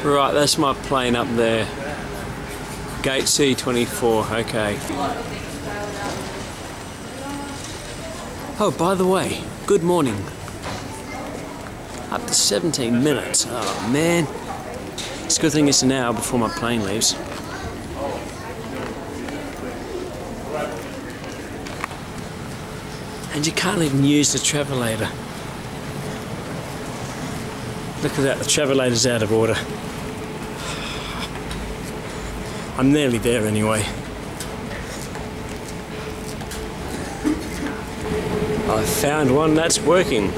Right, that's my plane up there. Gate C24, okay. Oh, by the way, good morning. Up to 17 minutes, oh man. It's a good thing it's an hour before my plane leaves. And you can't even use the travelator. Look at that, the travelator's out of order. I'm nearly there anyway. I found one that's working.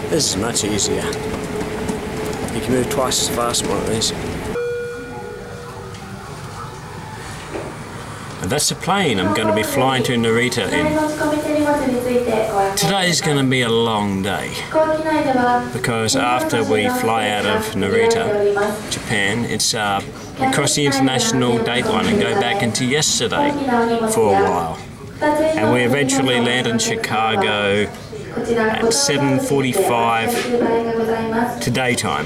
This is much easier. You can move twice as fast on one of these. And that's the plane I'm going to be flying to Narita in. Today's going to be a long day because after we fly out of Narita, Japan, it's across the international dateline and go back into yesterday for a while. And we eventually land in Chicago at 7:45 today time.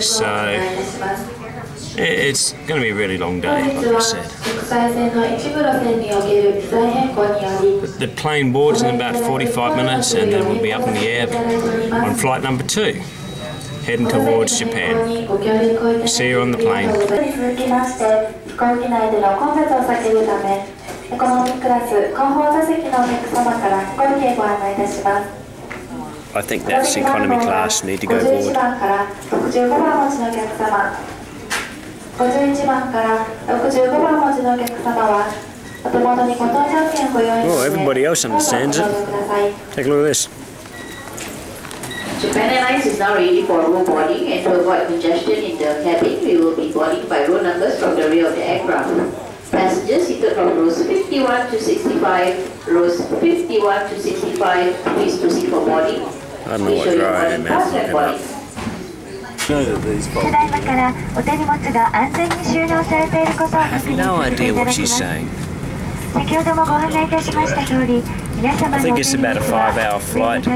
So it's going to be a really long day, like I said. The plane boards in about 45 minutes and then we'll be up in the air on flight number 2, heading towards Japan. See you on the plane. I think that's economy class, need to go board. Oh, everybody else understands it. Take a look at this. Japan Airlines is now ready for row boarding, and to avoid congestion in the cabin, we will be boarding by row numbers from the rear of the aircraft. Passengers seated from rows 51 to 65, rows 51 to 65, please proceed for boarding. I don't know what row I am at. I have no idea what she's saying. I think it's about a 5-hour flight,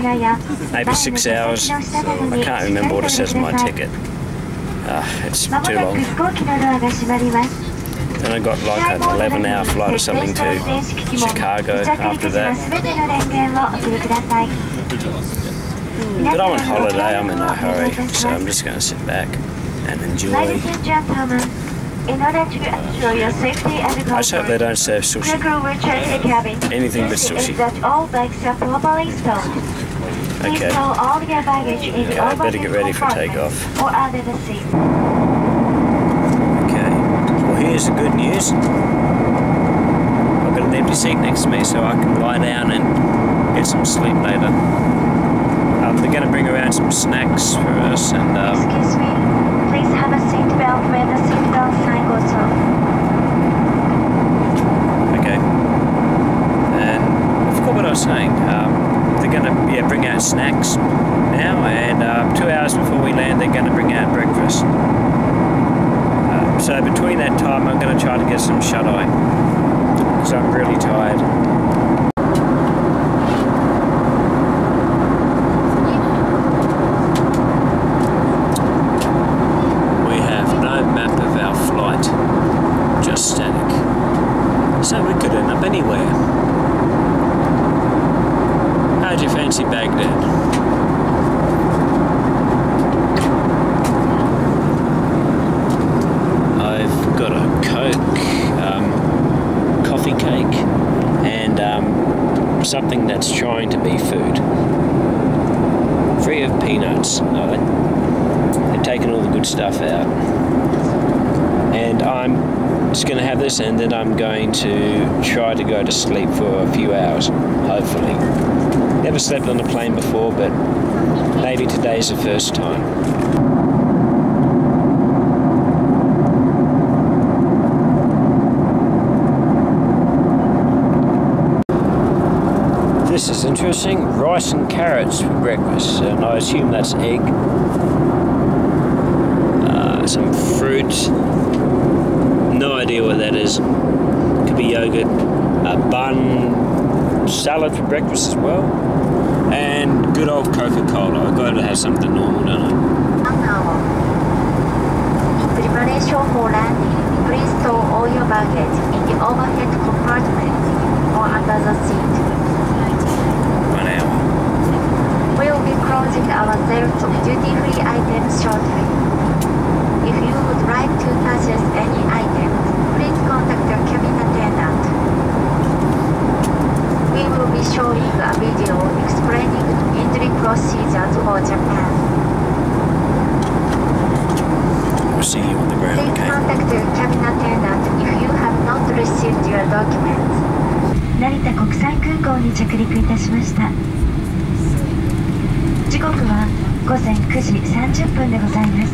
maybe 6 hours. I can't remember what it says on my ticket. It's too long. Then I got like an 11-hour flight or something to Chicago after that. But I'm on holiday, I'm in no hurry, so I'm just going to sit back and enjoy. I just hope they don't serve sushi. Anything but sushi. Okay. Okay, I better get ready for takeoff. Okay, well here's the good news. I've got an empty seat next to me so I can lie down and get some sleep later. They're going to bring around some snacks for us and excuse me, please have a seat belt when the seat belt sign goes off. Okay. And I forgot what I was saying. They're going to bring out snacks now, and 2 hours before we land they're going to bring out breakfast. So between that time I'm going to try to get some shut-eye because I'm really tired. So we could end up anywhere. How'd you fancy Baghdad? I've got a Coke, coffee cake, and something that's trying to be food. Free of peanuts. No, they've taken all the good stuff out. And I'm just going to have this and then I'm going to try to go to sleep for a few hours, hopefully. Never slept on a plane before, but maybe today's the first time. This is interesting. Rice and carrots for breakfast, and I assume that's egg. Some fruit. No idea what that is. Could be yogurt. A bun, salad for breakfast as well. And good old Coca-Cola. I've got to have something normal, don't I? 1 hour. Preparation for landing. Please store all your baggage in the overhead compartment or under the seat. 1 hour. We will be closing our sales of duty-free items shortly. If you would like to purchase any items, please contact your cabin attendant. We will be showing a video explaining entry procedures for Japan. We'll see you on the ground, Please okay? contact your cabin attendant if you have not received your documents. 成田国際空港に着陸いたしました。時刻は午前9時30分でございます。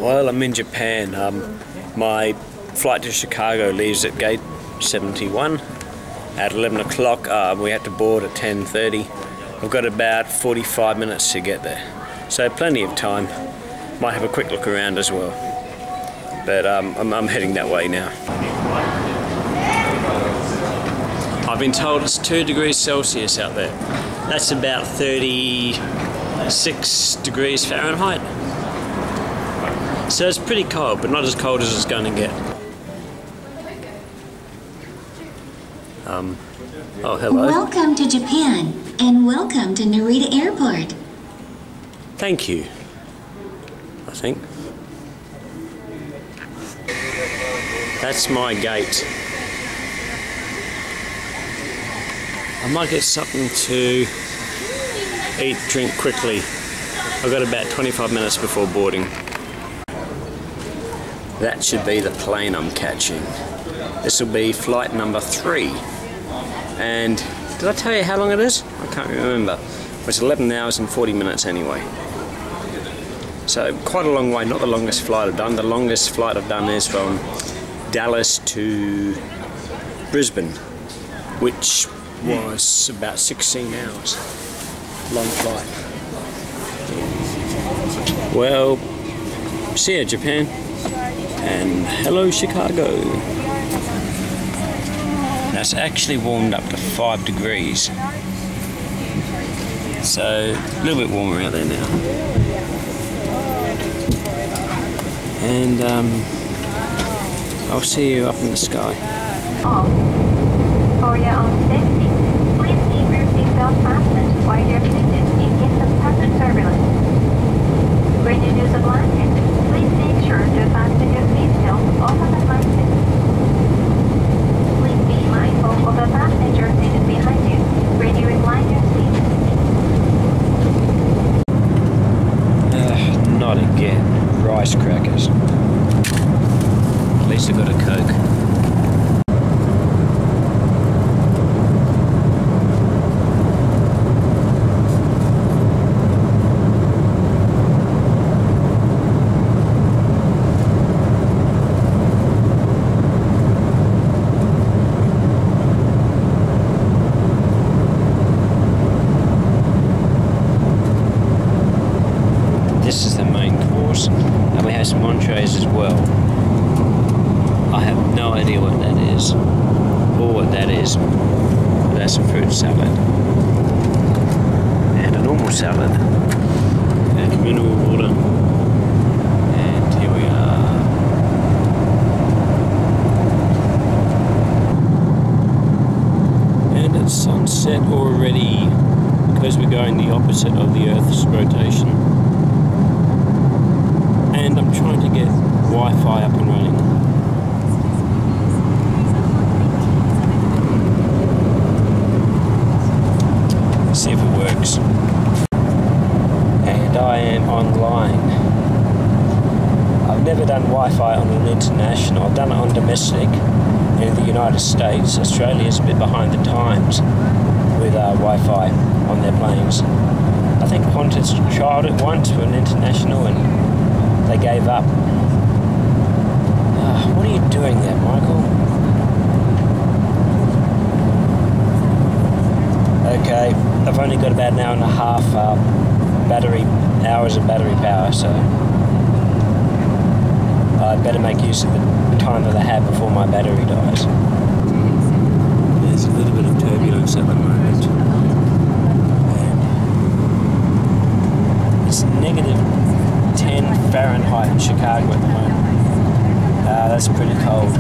Well, I'm in Japan. My flight to Chicago leaves at gate 71 at 11 o'clock. We have to board at 10:30. I've got about 45 minutes to get there, so plenty of time. Might have a quick look around as well. But I'm heading that way now. I've been told it's 2 degrees Celsius out there. That's about 36 degrees Fahrenheit. So it's pretty cold, but not as cold as it's going to get. Oh, hello. Welcome to Japan, and welcome to Narita Airport. Thank you, I think. That's my gate. I might get something to eat, drink quickly. I've got about 25 minutes before boarding. That should be the plane I'm catching. This will be flight number 3. And did I tell you how long it is? I can't remember. It's 11 hours and 40 minutes anyway. So quite a long way, not the longest flight I've done. The longest flight I've done is from Dallas to Brisbane, which was about 16 hours. Long flight. Well, see ya, Japan. And hello, Chicago. Now it's actually warmed up to 5 degrees. So a little bit warmer out there now. And I'll see you up in the sky. For your own safety, please keep your seatbelt fastened while you're seated in case of sudden turbulence. When you use a blanket, please make sure to fasten your seatbelt over the blanket. Please be mindful of the passenger seated behind you when you recline your seat. Not again. Rice crackers. At least I got a Coke. This is the main course, and we have some entrees as well. I have no idea what that is, or what that is. But that's a fruit salad, and a normal salad, and mineral water, and here we are. And it's sunset already, because we're going the opposite of the Earth's rotation. And I'm trying to get Wi-Fi up and running. See if it works. And I am online. I've never done Wi-Fi on an international. I've done it on domestic in the United States. Australia's a bit behind the times with Wi-Fi on their planes. I think Qantas trialled it once for an international and they gave up. What are you doing there, Michael? Okay, I've only got about an hour and a half hours of battery power, so I'd better make use of the time that I have before my battery dies. There's a little bit of turbulence at the moment. Fahrenheit in Chicago at the moment. That's pretty cold.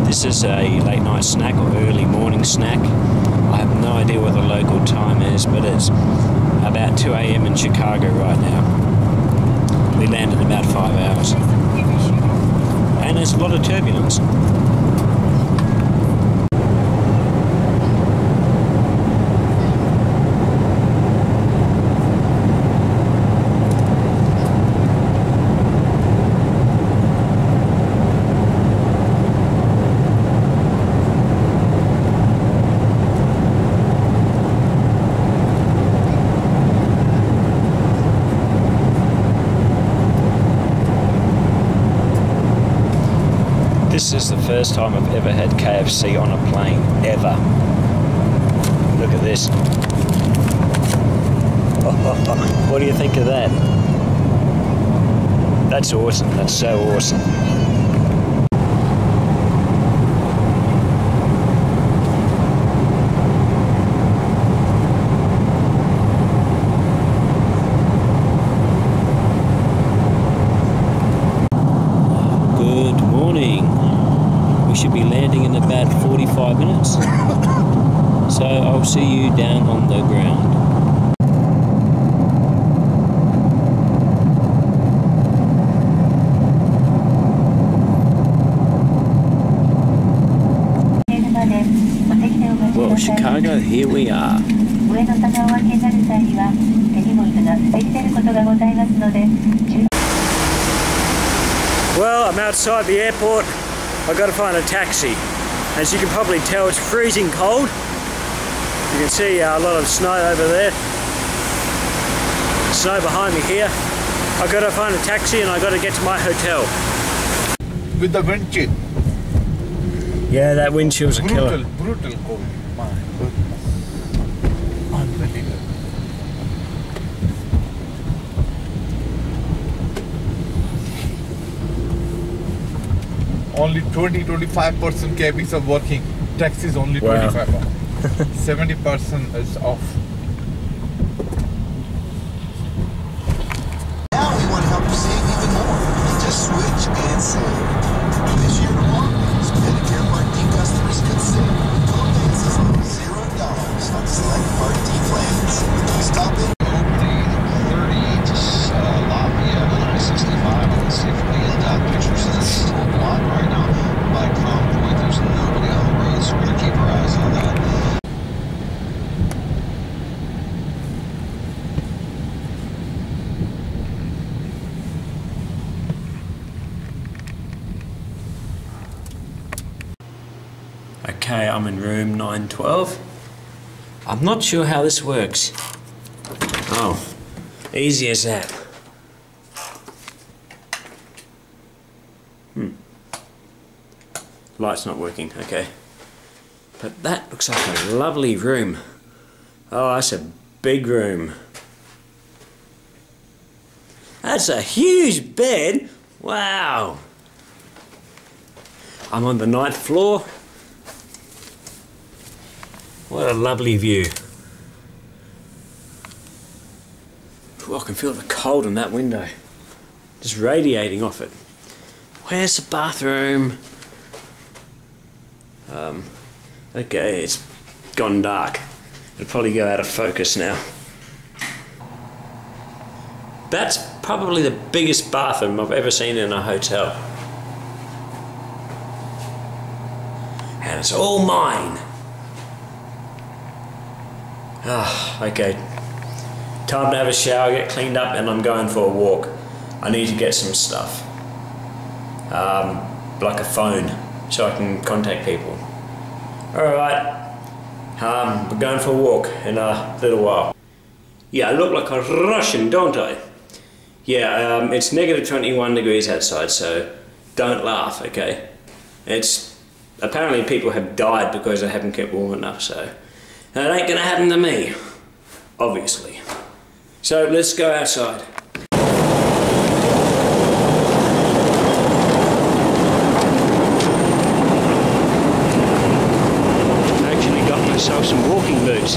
This is a late night snack or early morning snack. I have no idea what the local time is, but it's about 2 AM in Chicago right now. We landed in about 5 hours. And there's a lot of turbulence. This is the first time I've ever had KFC on a plane, ever. Look at this. What do you think of that? That's awesome, that's so awesome. Should be landing in about 45 minutes. So I'll see you down on the ground. Well, Chicago, here we are. Well, I'm outside the airport. I've got to find a taxi. As you can probably tell, it's freezing cold. You can see a lot of snow over there. Snow behind me here. I've got to find a taxi and I've got to get to my hotel. With the wind chill. Yeah, that wind chill's a killer. Brutal cold. My goodness. Unbelievable. Only 20-25% cabins are working. Taxis only 25%. 70% is off. Now we want to help you save even more. Just switch and save. This year alone, Medicare Part D customers could save co-pays as low as $0 on select Part D plans. Stop it. Lafayette on I-65 and see if we can get pictures of this block right now. By Crown Point, there's nobody on the road, so we're going to keep our eyes on that. Okay, I'm in room 912. I'm not sure how this works. Oh, easy as that. Light's not working, okay. But that looks like a lovely room. Oh, that's a big room. That's a huge bed. Wow. I'm on the 9th floor. What a lovely view. Ooh, I can feel the cold in that window. Just radiating off it. Where's the bathroom? Okay, it's gone dark. It'll probably go out of focus now. That's probably the biggest bathroom I've ever seen in a hotel. And it's all mine. Ah, okay. Time to have a shower, get cleaned up, and I'm going for a walk. I need to get some stuff. Like a phone, so I can contact people. Alright, we're going for a walk in a little while. Yeah, I look like a Russian, don't I? Yeah, it's negative 21 degrees outside, so don't laugh, okay? It's apparently people have died because they haven't kept warm enough, so that ain't gonna happen to me, obviously. So let's go outside. I actually got myself some walking boots.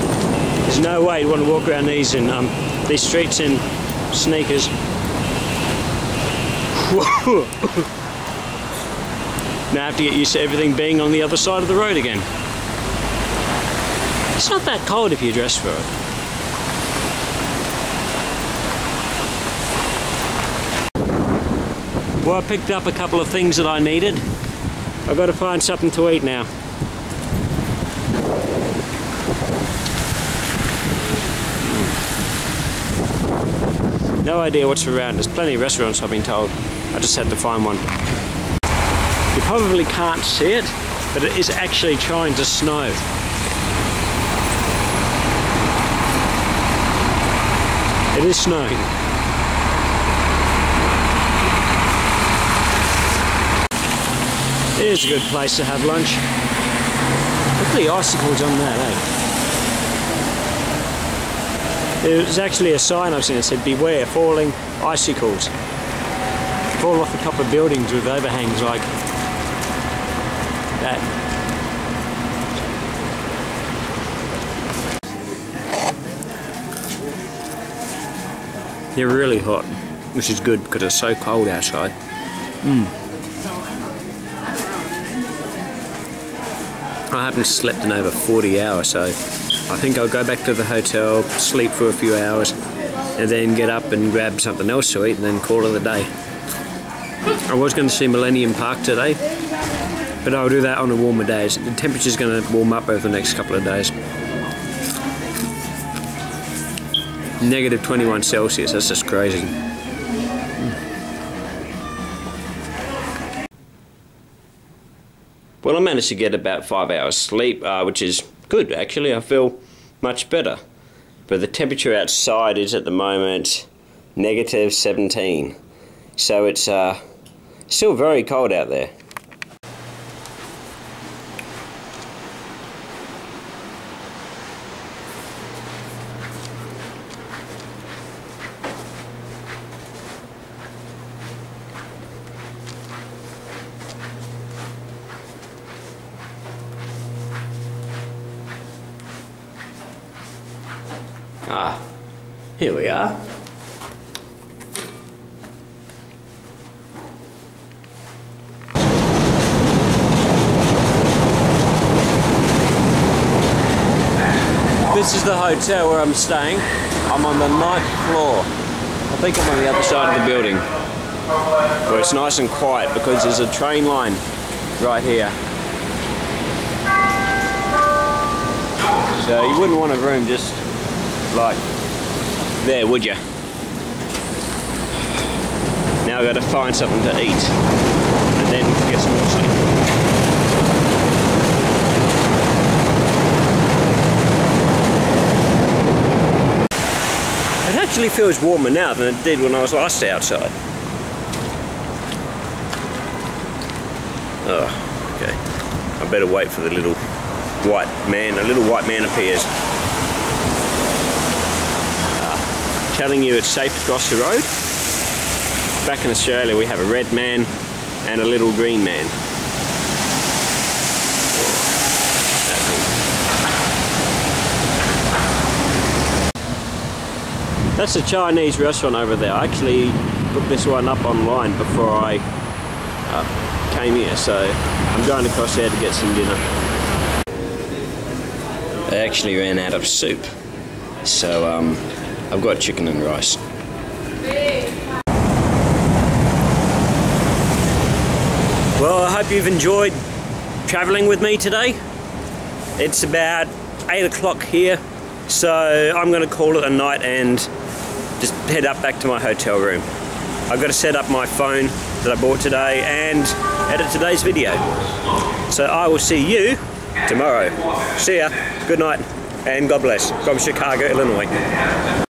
There's no way you'd want to walk around these in these streets in sneakers. Now I have to get used to everything being on the other side of the road again. It's not that cold if you dress for it. Well, I picked up a couple of things that I needed. I've got to find something to eat now. No idea what's around. There's plenty of restaurants, I've been told. I just had to find one. You probably can't see it, but it is actually trying to snow. It is snowing. Here's a good place to have lunch. Look at the icicles on that, eh? There's actually a sign I've seen that said, "Beware falling icicles." Fall off the top of buildings with overhangs like that. They're really hot, which is good because it's so cold outside. I haven't slept in over 40 hours, so I think I'll go back to the hotel, sleep for a few hours, and then get up and grab something else to eat and then call it a day. I was going to see Millennium Park today, but I'll do that on the warmer days. The temperature's going to warm up over the next couple of days. Negative 21 Celsius, that's just crazy. Well, I managed to get about 5 hours sleep, which is good actually. I feel much better. But the temperature outside is at the moment negative 17. So it's still very cold out there. Ah, here we are. This is the hotel where I'm staying. I'm on the 9th floor. I think I'm on the other side of the building, where it's nice and quiet because there's a train line right here. So you wouldn't want a room just like there, would you? Now I've got to find something to eat and then get some more sleep. It actually feels warmer now than it did when I was last outside. Oh, okay. I better wait for the little white man. A little white man appears. Telling you it's safe to cross the road. Back in Australia we have a red man and a little green man. That's a Chinese restaurant over there. I actually looked this one up online before I came here, so I'm going across there to get some dinner. I actually ran out of soup, so I've got chicken and rice. Well, I hope you've enjoyed travelling with me today. It's about 8 o'clock here, so I'm going to call it a night and just head up back to my hotel room. I've got to set up my phone that I bought today and edit today's video. So I will see you tomorrow. See ya, good night, and God bless. From Chicago, Illinois.